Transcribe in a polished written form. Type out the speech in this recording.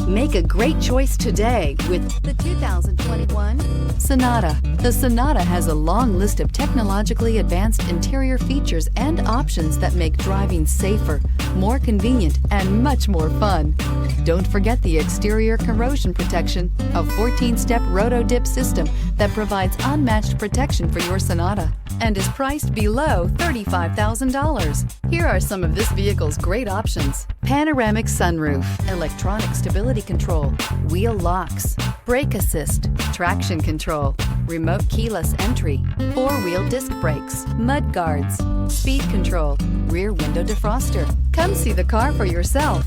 Make a great choice today with the 2021 Sonata. The Sonata has a long list of technologically advanced interior features and options that make driving safer, more convenient, and much more fun. Don't forget the exterior corrosion protection, a 14-step roto-dip system that provides unmatched protection for your Sonata and is priced below $35,000. Here are some of this vehicle's great options: panoramic sunroof, electronic stability control, wheel locks, brake assist, traction control, remote keyless entry, four-wheel disc brakes, mud guards, speed control, rear window defroster. Come see the car for yourself.